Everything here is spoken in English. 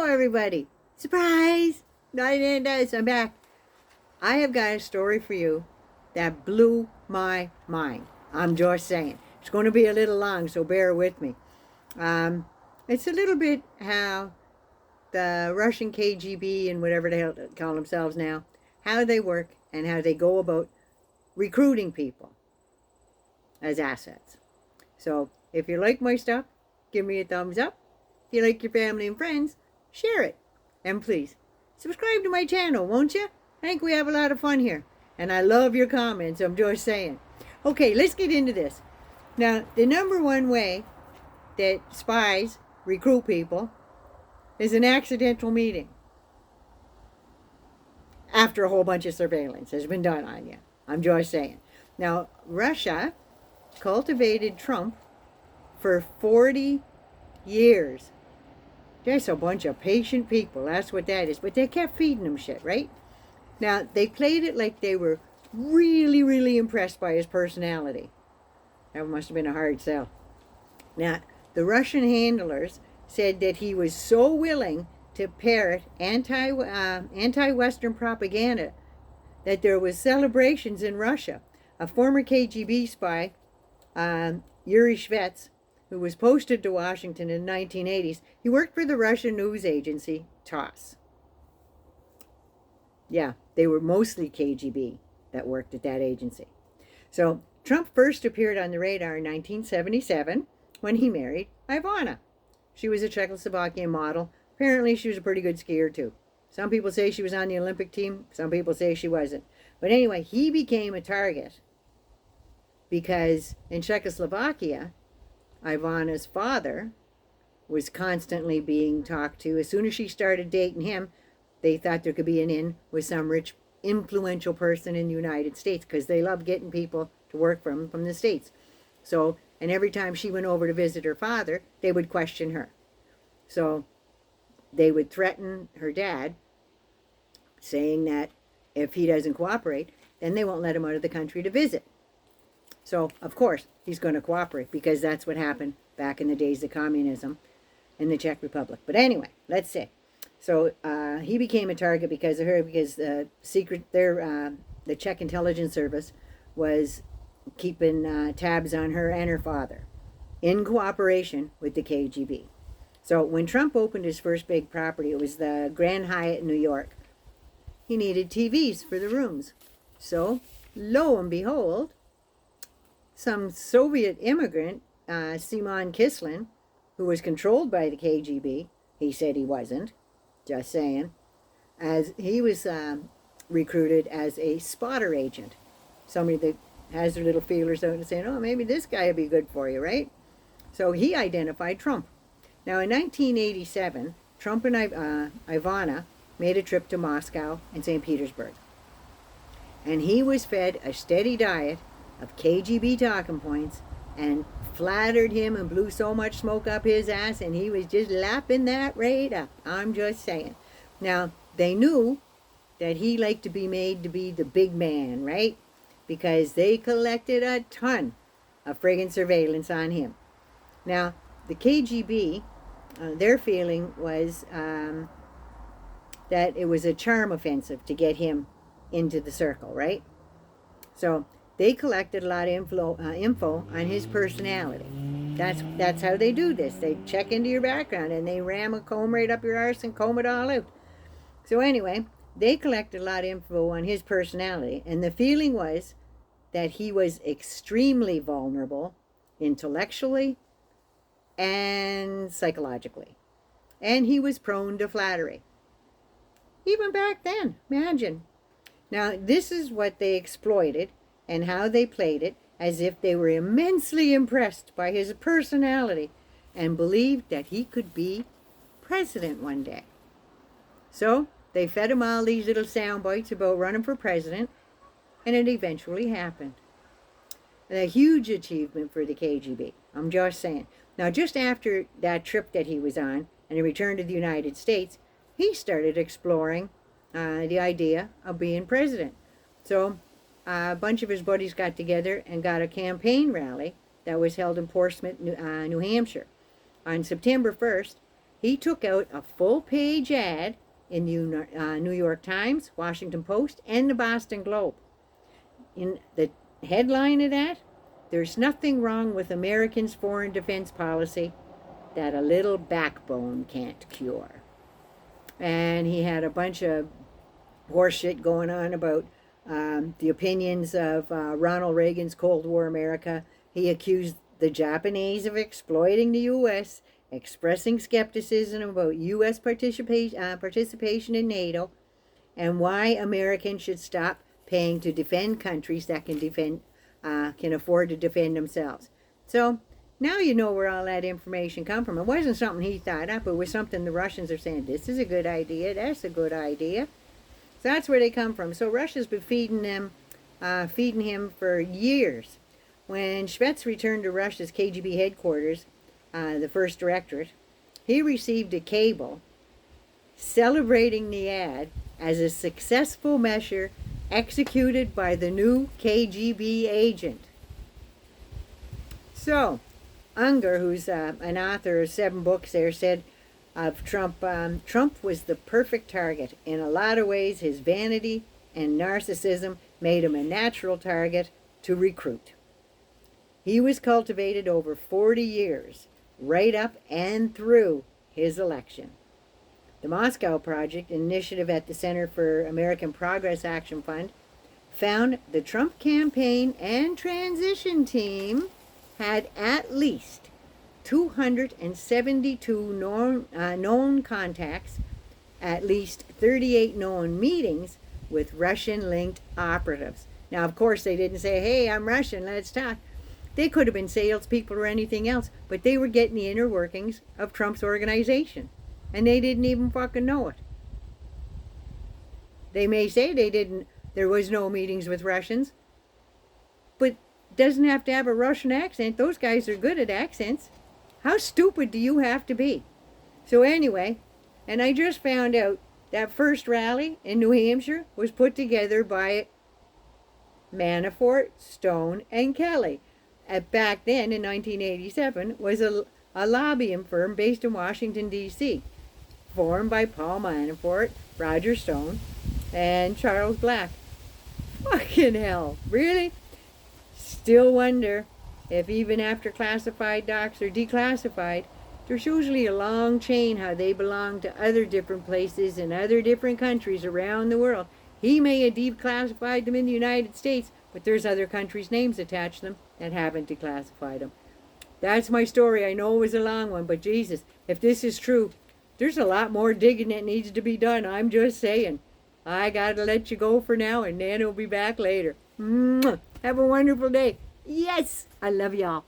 everybody. Surprise! 99 days, I'm back. I have got a story for you that blew my mind. I'm just saying. It's going to be a little long, so bear with me. It's a little bit how the Russian KGB and whatever the hell they call themselves now, how they work and how they go about recruiting people as assets. So if you like my stuff, give me a thumbs up. If you like your family and friends, share it. And please, subscribe to my channel, won't you? I think we have a lot of fun here. And I love your comments, I'm just saying. Okay, let's get into this. Now, the number one way that spies recruit people is an accidental meeting. After a whole bunch of surveillance has been done on you. I'm just saying. Now, Russia cultivated Trump for 40 years. Just a bunch of patient people, that's what that is. But they kept feeding him shit, right? Now, they played it like they were really, really impressed by his personality. That must have been a hard sell. Now, the Russian handlers said that he was so willing to parrot anti-Western propaganda that there was celebrations in Russia. A former KGB spy, Yuri Shvets, who was posted to Washington in the 1980s, he worked for the Russian news agency TASS. Yeah, they were mostly KGB that worked at that agency. So Trump first appeared on the radar in 1977 when he married Ivana. She was a Czechoslovakian model. Apparently she was a pretty good skier too. Some people say she was on the Olympic team. Some people say she wasn't. But anyway, he became a target because in Czechoslovakia, Ivana's father was constantly being talked to. As soon as she started dating him, they thought there could be an in with some rich, influential person in the United States because they love getting people to work for them from the States. So, and every time she went over to visit her father, they would question her. So they would threaten her dad, saying that if he doesn't cooperate, then they won't let him out of the country to visit. So, of course, he's going to cooperate because that's what happened back in the days of communism in the Czech Republic. But anyway, let's say. So he became a target because of her, because the Czech intelligence service was keeping tabs on her and her father in cooperation with the KGB. So when Trump opened his first big property, it was the Grand Hyatt in New York. He needed TVs for the rooms. So, lo and behold, some Soviet immigrant, Simon Kisslin, who was controlled by the KGB, he said he wasn't, just saying, as he was recruited as a spotter agent, somebody that has their little feelers out and saying, oh, maybe this guy would be good for you, right? So he identified Trump. Now, in 1987, Trump and Ivana made a trip to Moscow and St. Petersburg. And he was fed a steady diet of KGB talking points and flattered him and blew so much smoke up his ass, and he was just lapping that right up. I'm just saying. Now, they knew that he liked to be made to be the big man, right? Because they collected a ton of friggin' surveillance on him. Now, the KGB, their feeling was that it was a charm offensive to get him into the circle, right? So they collected a lot of info on his personality. That's how they do this. They check into your background and they ram a comb right up your arse and comb it all out. So anyway, they collected a lot of info on his personality, and the feeling was that he was extremely vulnerable intellectually and psychologically. And he was prone to flattery. Even back then, imagine. Now, this is what they exploited and how they played it, as if they were immensely impressed by his personality and believed that he could be president one day. So they fed him all these little sound bites about running for president, and it eventually happened. A huge achievement for the KGB. I'm just saying. Now, just after that trip that he was on and he returned to the United States, he started exploring the idea of being president. So a bunch of his buddies got together and got a campaign rally that was held in Portsmouth, New Hampshire on September 1st, he took out a full-page ad in the New York Times, Washington Post, and the Boston Globe. In the headline of that, "There's nothing wrong with Americans' foreign defense policy that a little backbone can't cure." And he had a bunch of horseshit going on about the opinions of Ronald Reagan's Cold War America. He accused the Japanese of exploiting the U.S., expressing skepticism about U.S. participation in NATO, and why Americans should stop paying to defend countries that can afford to defend themselves. So now you know where all that information come from. It wasn't something he thought up. It was something the Russians are saying, this is a good idea, that's a good idea. So that's where they come from. So Russia's been feeding him for years. When Shvets returned to Russia's KGB headquarters, the first directorate, he received a cable celebrating the ad as a successful measure executed by the new KGB agent. So, Unger, who's an author of 7 books there, said of Trump, Trump was the perfect target. In a lot of ways, his vanity and narcissism made him a natural target to recruit. He was cultivated over 40 years, right up and through his election. The Moscow Project, an initiative at the Center for American Progress Action Fund, found the Trump campaign and transition team had at least 272 known contacts, at least 38 known meetings with Russian-linked operatives. Now, of course, they didn't say, hey, I'm Russian, let's talk. They could have been salespeople or anything else, but they were getting the inner workings of Trump's organization. And they didn't even fucking know it. They may say there was no meetings with Russians, but doesn't have to have a Russian accent. Those guys are good at accents. How stupid do you have to be? So anyway, and I just found out that first rally in New Hampshire was put together by Manafort, Stone, and Kelly. Back then, in 1987, was a lobbying firm based in Washington, D.C., formed by Paul Manafort, Roger Stone, and Charles Black. Fucking hell, really? Still wonder if even after classified docs are declassified, there's usually a long chain how they belong to other different places in other different countries around the world. He may have declassified them in the United States, but there's other countries' names attached to them that haven't declassified them. That's my story. I know it was a long one, but Jesus, if this is true, there's a lot more digging that needs to be done. I'm just saying. I gotta let you go for now, and Nan will be back later. Mwah. Have a wonderful day. Yes, I love y'all.